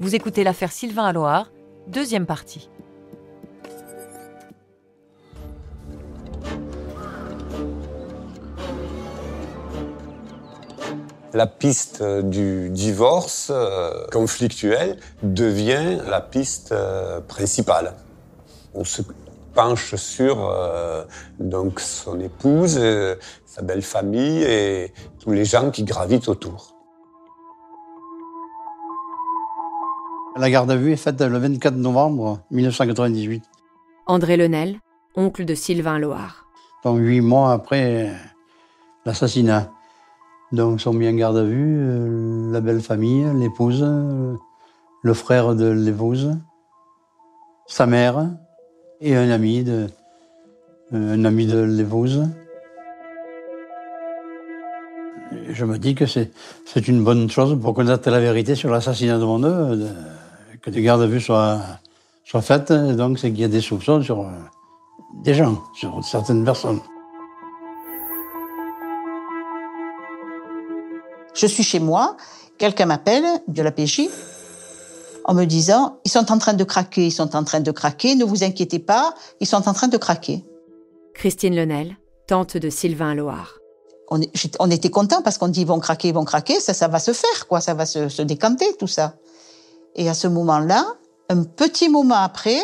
Vous écoutez l'affaire Sylvain à Loire, deuxième partie. La piste du divorce conflictuel devient la piste principale. On se penche sur donc son épouse, sa belle famille et tous les gens qui gravitent autour. La garde à vue est faite le 24 novembre 1998. André Lenel, oncle de Sylvain Loire. Donc 8 mois après l'assassinat. Donc, sont mis en garde à vue la belle famille, l'épouse, le frère de l'épouse, sa mère et un ami de l'épouse. Je me dis que c'est une bonne chose pour connaître la vérité sur l'assassinat de mon neveu, que des gardes à vue soient faites. Donc, c'est qu'il y a des soupçons sur des gens, sur certaines personnes. Je suis chez moi, quelqu'un m'appelle de la PJ en me disant « Ils sont en train de craquer, ne vous inquiétez pas, ils sont en train de craquer. » Christine Lenel, tante de Sylvain Loire. On était contents parce qu'on dit « Ils vont craquer, ça va se faire, quoi, ça va se décanter, tout ça. » Et à ce moment-là, un petit moment après,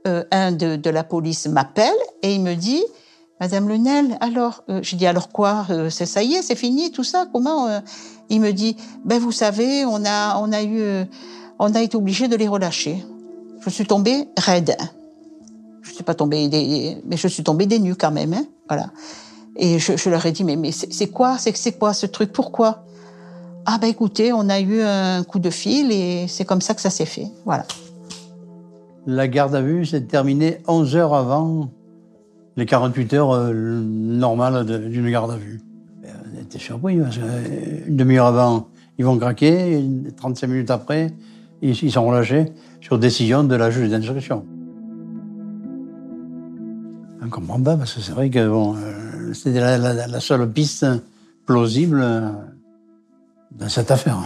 un de la police m'appelle et il me dit « Madame Lenel, alors, je dis alors quoi, ça y est, c'est fini, tout ça, comment Il me dit, vous savez, on a été obligé de les relâcher. Je suis tombée raide. Je suis pas tombée mais je suis tombée des nues quand même, hein, voilà. Et je leur ai dit, mais c'est quoi ce truc, pourquoi Ah écoutez, on a eu un coup de fil et c'est comme ça que ça s'est fait, voilà. La garde à vue s'est terminée 11 heures avant les 48 heures normales d'une garde à vue. On était surpris, parce qu'une demi-heure avant, ils vont craquer, et 35 minutes après, ils sont relâchés sur décision de la juge d'instruction. On ne comprend pas, parce que c'est vrai que c'était la seule piste plausible dans cette affaire.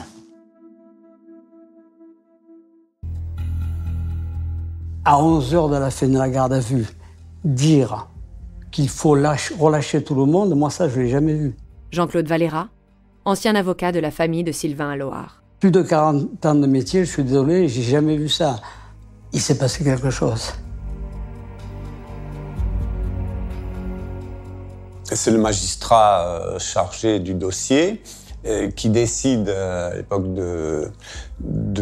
À 11 heures de la fin de la garde à vue, dire qu'il faut relâcher tout le monde, moi ça je l'ai jamais vu. Jean-Claude Valera, ancien avocat de la famille de Sylvain Loire. Plus de 40 ans de métier, je suis désolé, j'ai jamais vu ça. Il s'est passé quelque chose. C'est le magistrat chargé du dossier qui décide à l'époque de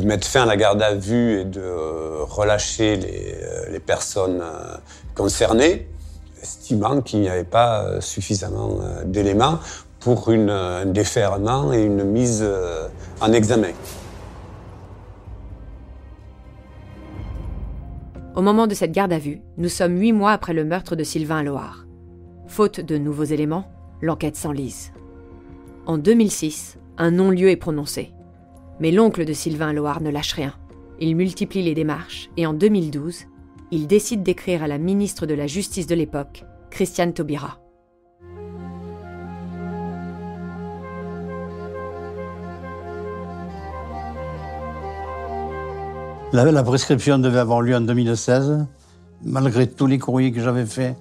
mettre fin à la garde à vue et de relâcher les personnes concernées, estimant qu'il n'y avait pas suffisamment d'éléments pour un déferment et une mise en examen. Au moment de cette garde à vue, nous sommes 8 mois après le meurtre de Sylvain Loire. Faute de nouveaux éléments, l'enquête s'enlise. En 2006, un non-lieu est prononcé. Mais l'oncle de Sylvain Loire ne lâche rien. Il multiplie les démarches et en 2012, il décide d'écrire à la ministre de la Justice de l'époque, Christiane Taubira. La prescription devait avoir lieu en 2016, malgré tous les courriers que j'avais faits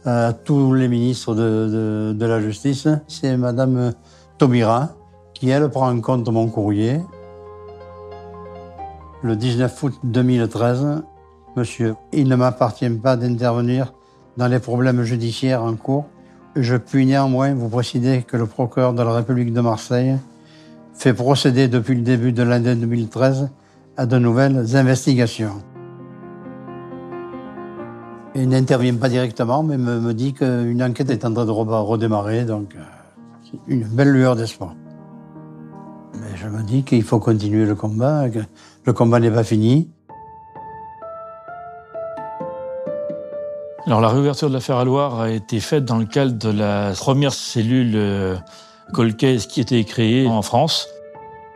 à tous les ministres de la Justice. C'est Madame Taubira qui, elle, prend en compte mon courrier. Le 19 août 2013, Monsieur, il ne m'appartient pas d'intervenir dans les problèmes judiciaires en cours. Je puis néanmoins vous préciser que le procureur de la République de Marseille fait procéder depuis le début de l'année 2013 à de nouvelles investigations. Il n'intervient pas directement, mais me dit qu'une enquête est en train de redémarrer, donc c'est une belle lueur d'espoir. Mais je me dis qu'il faut continuer le combat, que le combat n'est pas fini. Alors la réouverture de l'affaire à Loire a été faite dans le cadre de la première cellule cold case qui était créée en France.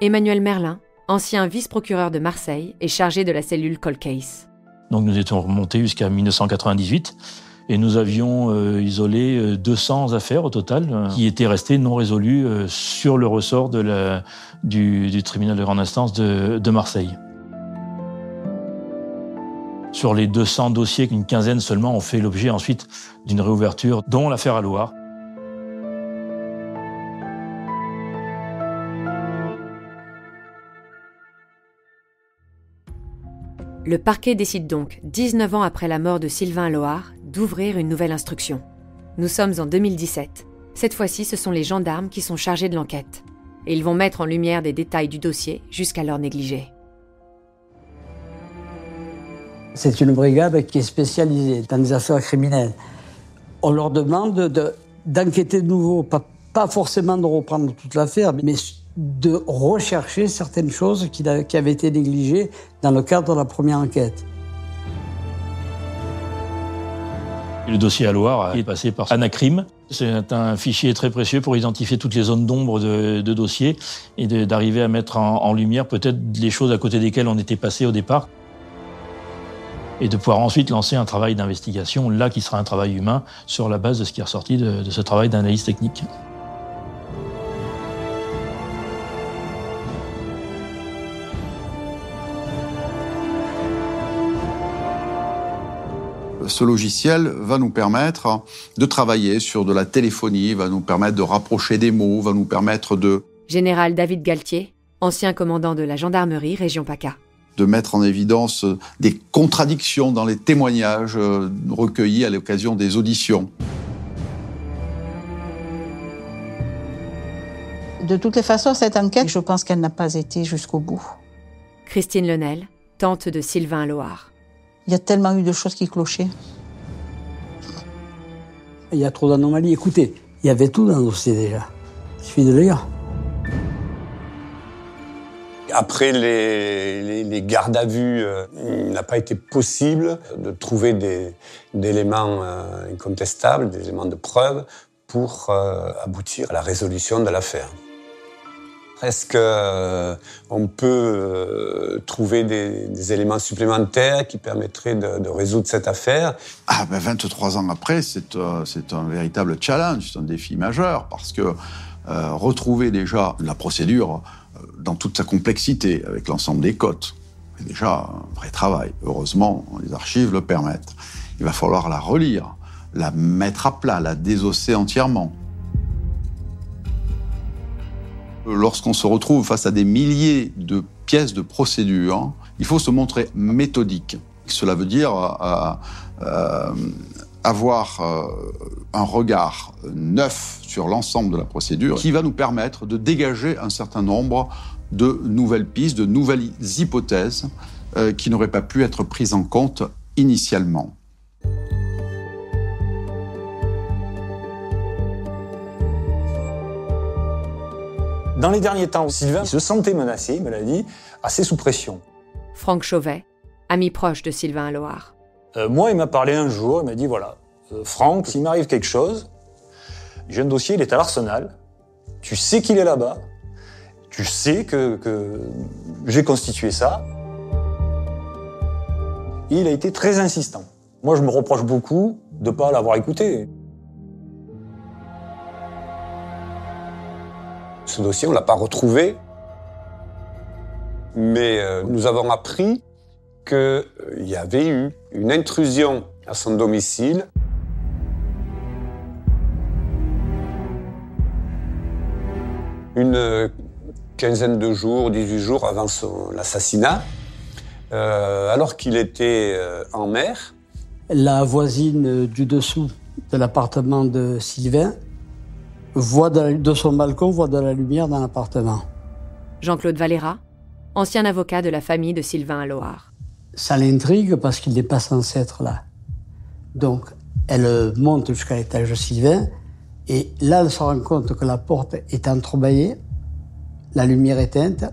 Emmanuel Merlin, ancien vice-procureur de Marseille et chargé de la cellule cold case. Donc nous étions remontés jusqu'à 1998. Et nous avions isolé 200 affaires au total qui étaient restées non résolues sur le ressort du tribunal de grande instance de Marseille. Sur les 200 dossiers, une quinzaine seulement ont fait l'objet ensuite d'une réouverture, dont l'affaire Alloar. Le parquet décide donc, 19 ans après la mort de Sylvain Alloar, d'ouvrir une nouvelle instruction. Nous sommes en 2017. Cette fois-ci, ce sont les gendarmes qui sont chargés de l'enquête. Et ils vont mettre en lumière des détails du dossier jusqu'alors négligés. C'est une brigade qui est spécialisée dans les affaires criminelles. On leur demande d'enquêter de nouveau, pas forcément de reprendre toute l'affaire, mais de rechercher certaines choses qui avaient été négligées dans le cadre de la première enquête. Le dossier Alloar est passé par Anacrime. C'est un fichier très précieux pour identifier toutes les zones d'ombre de dossiers et d'arriver à mettre en lumière peut-être les choses à côté desquelles on était passé au départ. Et de pouvoir ensuite lancer un travail d'investigation, là qui sera un travail humain, sur la base de ce qui est ressorti de ce travail d'analyse technique. Ce logiciel va nous permettre de travailler sur de la téléphonie, va nous permettre de rapprocher des mots, va nous permettre Général David Galtier, ancien commandant de la gendarmerie région PACA. De mettre en évidence des contradictions dans les témoignages recueillis à l'occasion des auditions. De toutes les façons, cette enquête, je pense qu'elle n'a pas été jusqu'au bout. Christine Lenel, tante de Sylvain Alloar. Il y a tellement eu de choses qui clochaient. Il y a trop d'anomalies. Écoutez, il y avait tout dans le dossier déjà. Il suffit de le lire. Après les gardes à vue, il n'a pas été possible de trouver d'éléments incontestables, des éléments de preuve pour aboutir à la résolution de l'affaire. Est-ce qu'on peut trouver des éléments supplémentaires qui permettraient de résoudre cette affaire? 23 ans après, c'est un véritable challenge, c'est un défi majeur, parce que retrouver déjà la procédure dans toute sa complexité, avec l'ensemble des cotes, c'est déjà un vrai travail. Heureusement, les archives le permettent. Il va falloir la relire, la mettre à plat, la désosser entièrement. Lorsqu'on se retrouve face à des milliers de pièces de procédure, il faut se montrer méthodique. Cela veut dire avoir un regard neuf sur l'ensemble de la procédure qui va nous permettre de dégager un certain nombre de nouvelles pistes, de nouvelles hypothèses qui n'auraient pas pu être prises en compte initialement. Dans les derniers temps, Sylvain se sentait menacé, il me l'a dit, assez sous pression. Franck Chauvet, ami proche de Sylvain Alloar. Moi, il m'a parlé un jour, il m'a dit, voilà, Franck, s'il m'arrive quelque chose, j'ai un dossier, il est à l'Arsenal, tu sais qu'il est là-bas, tu sais que j'ai constitué ça. Et il a été très insistant. Moi, je me reproche beaucoup de ne pas l'avoir écouté. Ce dossier, on ne l'a pas retrouvé, mais nous avons appris qu'il y avait eu une intrusion à son domicile. Une quinzaine de jours, 18 jours avant l'assassinat, alors qu'il était en mer. La voisine du dessous de l'appartement de Sylvain voit de son balcon, voit de la lumière dans l'appartement. Jean-Claude Valera, ancien avocat de la famille de Sylvain Alloar. Ça l'intrigue parce qu'il n'est pas censé être là. Donc, elle monte jusqu'à l'étage de Sylvain et là, elle se rend compte que la porte est entrebâillée, la lumière éteinte.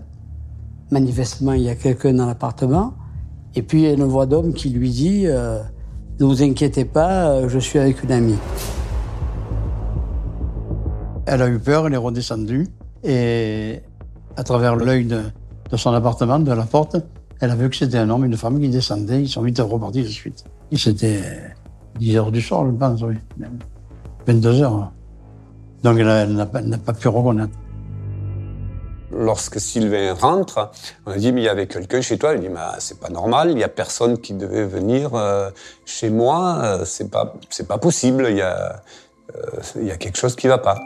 Manifestement, il y a quelqu'un dans l'appartement. Et puis, il y a une voix d'homme qui lui dit « Ne vous inquiétez pas, je suis avec une amie ». Elle a eu peur, elle est redescendue et à travers l'œil de son appartement, de la porte, elle a vu que c'était un homme et une femme qui descendaient. Ils sont vite repartis de suite. Ils s'étaient 10h du soir, je pense, oui. 22h. Donc elle n'a pas pu reconnaître. Lorsque Sylvain rentre, on a dit, mais il y avait quelqu'un chez toi. Il dit, mais c'est pas normal, il y a personne qui devait venir chez moi, c'est pas possible, il y a quelque chose qui va pas.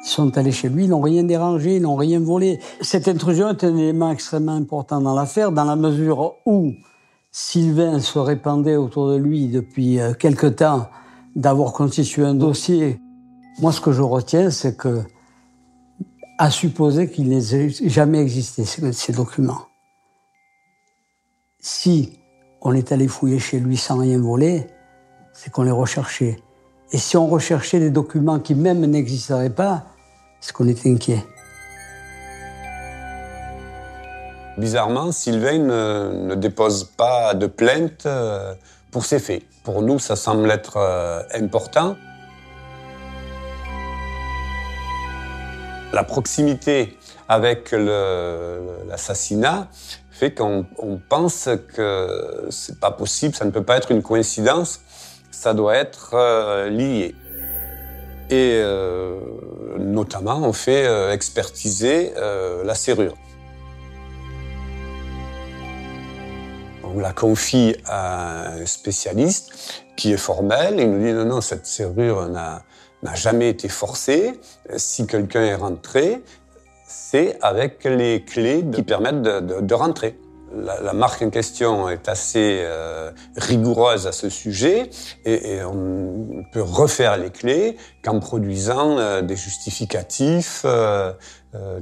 Ils sont allés chez lui, ils n'ont rien dérangé, ils n'ont rien volé. Cette intrusion est un élément extrêmement important dans l'affaire, dans la mesure où Sylvain se répandait autour de lui depuis quelque temps d'avoir constitué un dossier. Moi, ce que je retiens, c'est que, à supposer qu'il n'ait jamais existé, ces documents. Si on est allé fouiller chez lui sans rien voler, c'est qu'on les recherchait. Et si on recherchait des documents qui même n'existeraient pas, c'est qu'on était inquiet. Bizarrement, Sylvain ne dépose pas de plainte pour ces faits. Pour nous, ça semble être important. La proximité avec l'assassinat fait qu'on pense que c'est pas possible, ça ne peut pas être une coïncidence, ça doit être lié. Et notamment, on fait expertiser la serrure. On la confie à un spécialiste qui est formel. Il nous dit non, cette serrure n'a jamais été forcée. Si quelqu'un est rentré, c'est avec les clés qui permettent de rentrer. La marque en question est assez rigoureuse à ce sujet et on peut refaire les clés qu'en produisant des justificatifs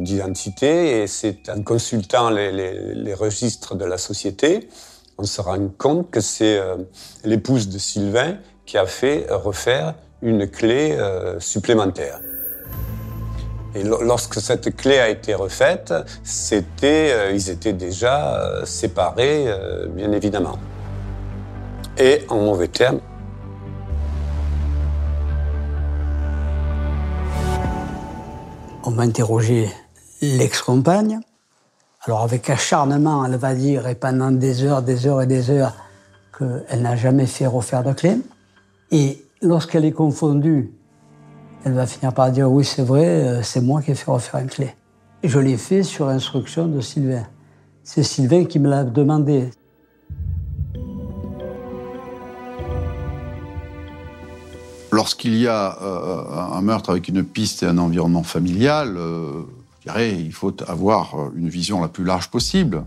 d'identité. Et c'est en consultant les registres de la société, on se rend compte que c'est l'épouse de Sylvain qui a fait refaire une clé supplémentaire. Et lorsque cette clé a été refaite, ils étaient déjà séparés, bien évidemment. Et en mauvais termes. On m'a interrogé l'ex-compagne. Alors avec acharnement, elle va dire, et pendant des heures et des heures, qu'elle n'a jamais fait refaire de clé. Et lorsqu'elle est confondue, elle va finir par dire « oui, c'est vrai, c'est moi qui ai fait refaire une clé ». Et je l'ai fait sur instruction de Sylvain. C'est Sylvain qui me l'a demandé. Lorsqu'il y a un meurtre avec une piste et un environnement familial, je dirais il faut avoir une vision la plus large possible.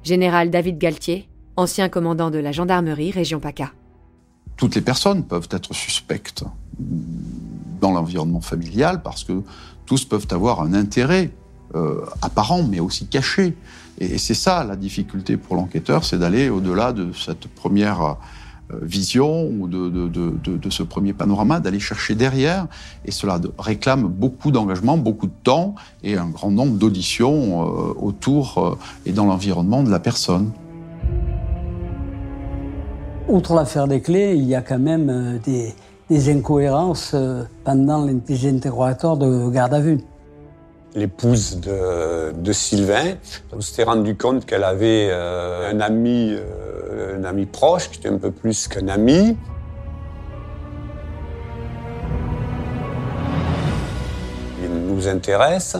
Général David Galtier, ancien commandant de la gendarmerie région PACA. Toutes les personnes peuvent être suspectes dans l'environnement familial parce que tous peuvent avoir un intérêt apparent mais aussi caché. Et c'est ça la difficulté pour l'enquêteur, c'est d'aller au-delà de cette première vision ou de ce premier panorama, d'aller chercher derrière. Et cela réclame beaucoup d'engagement, beaucoup de temps et un grand nombre d'auditions autour et dans l'environnement de la personne. Outre l'affaire des clés, il y a quand même des incohérences pendant les interrogatoires de garde à vue. L'épouse de Sylvain, on s'était rendu compte qu'elle avait un ami proche, qui était un peu plus qu'un ami. Il nous intéresse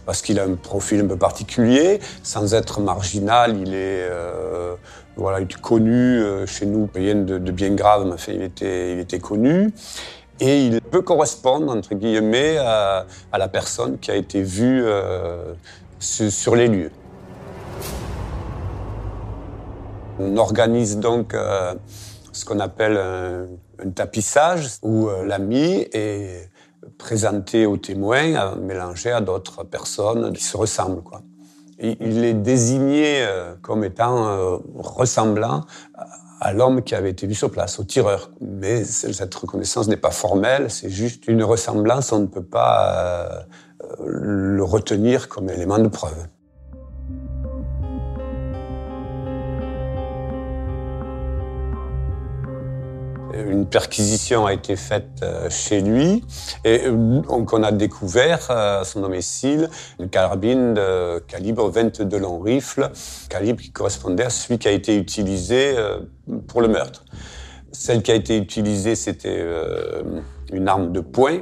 parce qu'il a un profil un peu particulier, sans être marginal, il est connu chez nous, rien de bien grave, mais enfin, il était connu. Et il peut correspondre, entre guillemets, à la personne qui a été vue sur les lieux. On organise donc ce qu'on appelle un tapissage, où l'ami est présenté aux témoins, mélangé à d'autres personnes qui se ressemblent, quoi. Et il est désigné comme étant ressemblant à l'homme qui avait été vu sur place, au tireur. Mais cette reconnaissance n'est pas formelle, c'est juste une ressemblance, on ne peut pas le retenir comme élément de preuve. Une perquisition a été faite chez lui et donc on a découvert à son domicile une carabine de calibre 22 long rifle, calibre qui correspondait à celui qui a été utilisé pour le meurtre. Celle qui a été utilisée, c'était une arme de poing,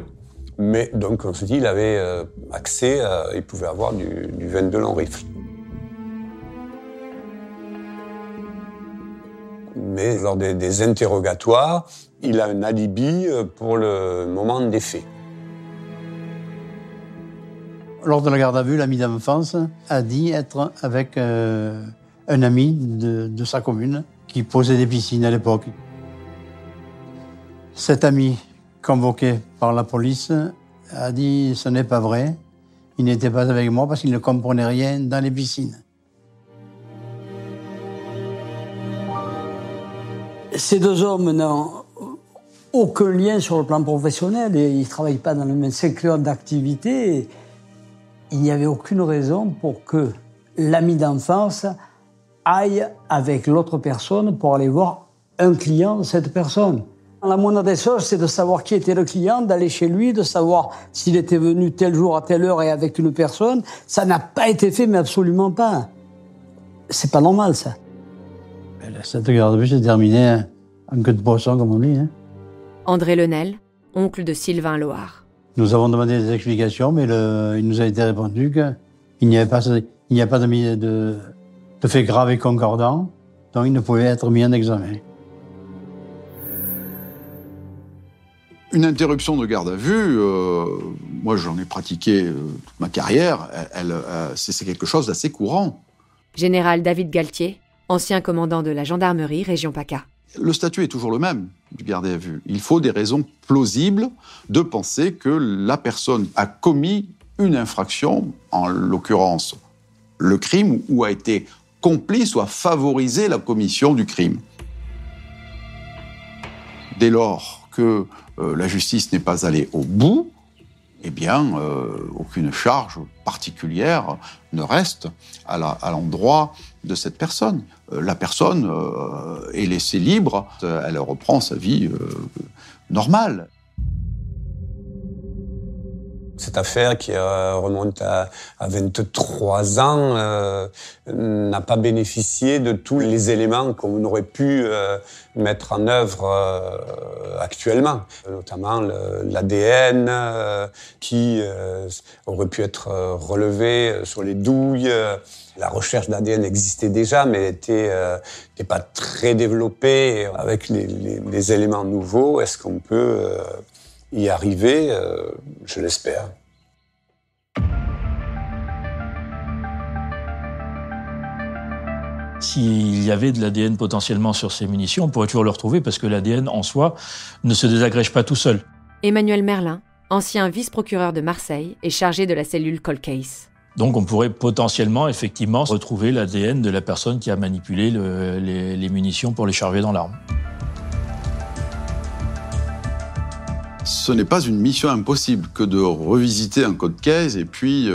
mais donc on se dit il avait accès, il pouvait avoir du 22 long rifle. Mais lors des interrogatoires, il a un alibi pour le moment des faits. Lors de la garde à vue, l'ami d'enfance a dit être avec un ami de sa commune qui posait des piscines à l'époque. Cet ami, convoqué par la police, a dit « ce n'est pas vrai, il n'était pas avec moi parce qu'il ne comprenait rien dans les piscines ». Ces deux hommes n'ont aucun lien sur le plan professionnel et ils ne travaillent pas dans le même secteur d'activité. Il n'y avait aucune raison pour que l'ami d'enfance aille avec l'autre personne pour aller voir un client de cette personne. La moindre des choses, c'est de savoir qui était le client, d'aller chez lui, de savoir s'il était venu tel jour à telle heure et avec une personne. Ça n'a pas été fait, mais absolument pas. C'est pas normal, ça. Cette garde à vue s'est terminée en queue de poisson, comme on dit. André Lenel, oncle de Sylvain Lohar. Nous avons demandé des explications, mais il nous a été répondu qu'il n'y a pas de faits graves et concordants, donc il ne pouvait être mis en examen. Une interruption de garde à vue, moi j'en ai pratiqué toute ma carrière, c'est quelque chose d'assez courant. Général David Galtier, ancien commandant de la gendarmerie région PACA. Le statut est toujours le même du gardé à vue. Il faut des raisons plausibles de penser que la personne a commis une infraction, en l'occurrence le crime, ou a été complice ou a favorisé la commission du crime. Dès lors que la justice n'est pas allée au bout, eh bien, aucune charge particulière ne reste à l'endroit de cette personne. La personne est laissée libre, elle reprend sa vie normale. Cette affaire qui remonte à 23 ans n'a pas bénéficié de tous les éléments qu'on aurait pu mettre en œuvre actuellement, notamment l'ADN qui aurait pu être relevé sur les douilles. La recherche d'ADN existait déjà, mais n'était pas très développée. Avec les éléments nouveaux, est-ce qu'on peut y arriver? Je l'espère. S'il y avait de l'ADN potentiellement sur ces munitions, on pourrait toujours le retrouver parce que l'ADN en soi ne se désagrège pas tout seul. Emmanuel Merlin, ancien vice-procureur de Marseille et chargé de la cellule Cold Case. Donc on pourrait potentiellement, effectivement, retrouver l'ADN de la personne qui a manipulé les munitions pour les charger dans l'arme. Ce n'est pas une mission impossible que de revisiter un code case et puis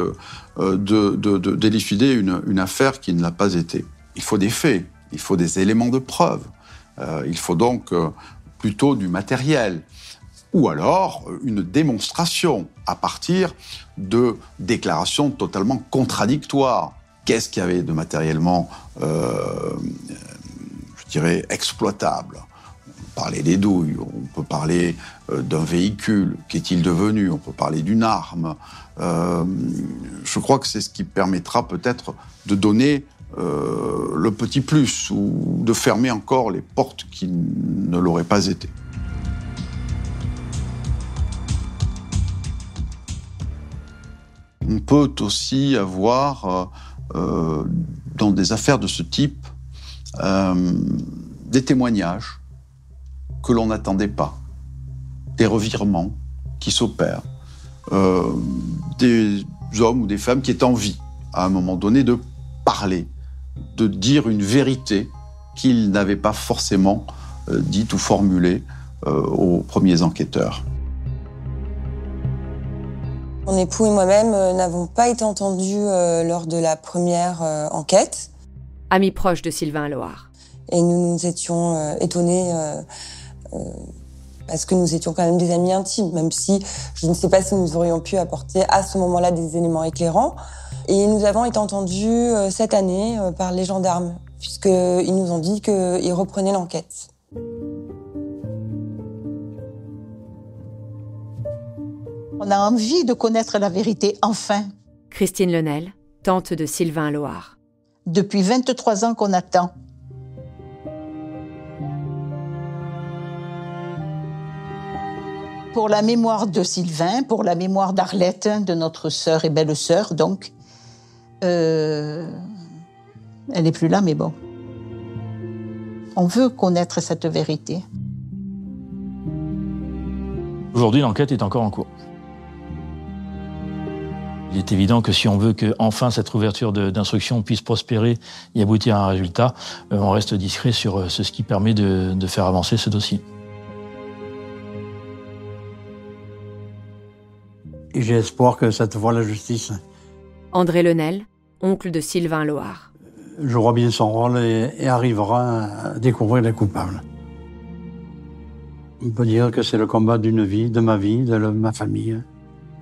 d'élucider une affaire qui ne l'a pas été. Il faut des faits, il faut des éléments de preuve, il faut donc plutôt du matériel, ou alors une démonstration à partir de déclarations totalement contradictoires. Qu'est-ce qu'il y avait de matériellement, je dirais, exploitable ? On peut parler des douilles, on peut parler d'un véhicule, qu'est-il devenu ? On peut parler d'une arme. Je crois que c'est ce qui permettra peut-être de donner le petit plus ou de fermer encore les portes qui ne l'auraient pas été. On peut aussi avoir, dans des affaires de ce type, des témoignages que l'on n'attendait pas, des revirements qui s'opèrent, des hommes ou des femmes qui aient envie, à un moment donné, de parler, de dire une vérité qu'ils n'avaient pas forcément dite ou formulée aux premiers enquêteurs. Mon époux et moi-même n'avons pas été entendus lors de la première enquête. Ami proche de Sylvain Lohar. Et nous nous étions étonnés parce que nous étions quand même des amis intimes, même si je ne sais pas si nous aurions pu apporter à ce moment-là des éléments éclairants. Et nous avons été entendus cette année par les gendarmes, puisqu'ils nous ont dit qu'ils reprenaient l'enquête. On a envie de connaître la vérité, enfin. Christine Lenel, tante de Sylvain Loard. Depuis 23 ans qu'on attend. Pour la mémoire de Sylvain, pour la mémoire d'Arlette, de notre sœur et belle-sœur, donc. Elle n'est plus là, mais bon. On veut connaître cette vérité. Aujourd'hui, l'enquête est encore en cours. Il est évident que si on veut que enfin cette ouverture d'instruction puisse prospérer et aboutir à un résultat, on reste discret sur ce qui permet de faire avancer ce dossier. Et j'ai espoir que cette fois la justice. André Lenel, oncle de Sylvain Loard. Jouera bien son rôle et arrivera à découvrir les coupables. On peut dire que c'est le combat d'une vie, de ma vie, de ma famille,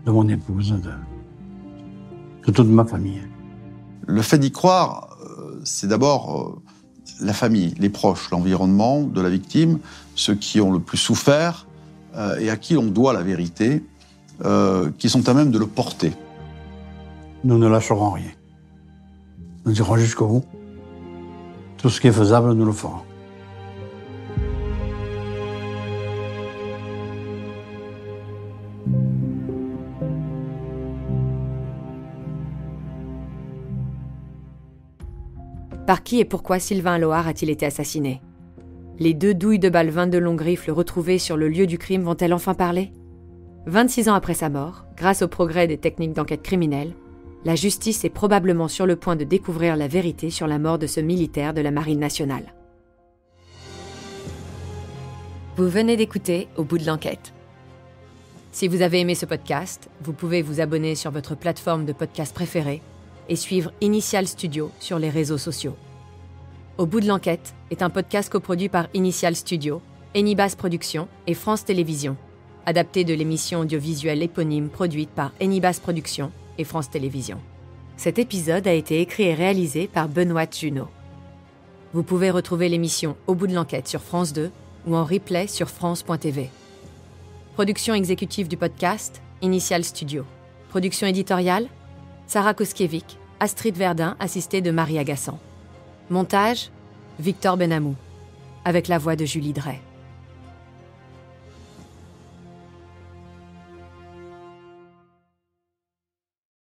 de mon épouse, de toute ma famille. Le fait d'y croire, c'est d'abord la famille, les proches, l'environnement de la victime, ceux qui ont le plus souffert et à qui l'on doit la vérité, qui sont à même de le porter. Nous ne lâcherons rien. Nous irons jusqu'au bout. Tout ce qui est faisable, nous le ferons. Par qui et pourquoi Sylvain Loard a-t-il été assassiné? Les 2 douilles de balles 22 longs griffles retrouvées sur le lieu du crime vont-elles enfin parler? 26 ans après sa mort, grâce au progrès des techniques d'enquête criminelle, la justice est probablement sur le point de découvrir la vérité sur la mort de ce militaire de la Marine nationale. Vous venez d'écouter Au bout de l'enquête. Si vous avez aimé ce podcast, vous pouvez vous abonner sur votre plateforme de podcast préférée et suivre Initial Studio sur les réseaux sociaux. Au bout de l'enquête est un podcast coproduit par Initial Studio, Enibas Productions et France Télévisions, adapté de l'émission audiovisuelle éponyme produite par Enibas Productions et France Télévisions. Cet épisode a été écrit et réalisé par Benoît Junot. Vous pouvez retrouver l'émission Au bout de l'enquête sur France 2 ou en replay sur France.tv. Production exécutive du podcast, Initial Studio. Production éditoriale, Sarah Koskiewicz, Astrid Verdun, assistée de Marie Agassan. Montage, Victor Benamou, avec la voix de Julie Drey.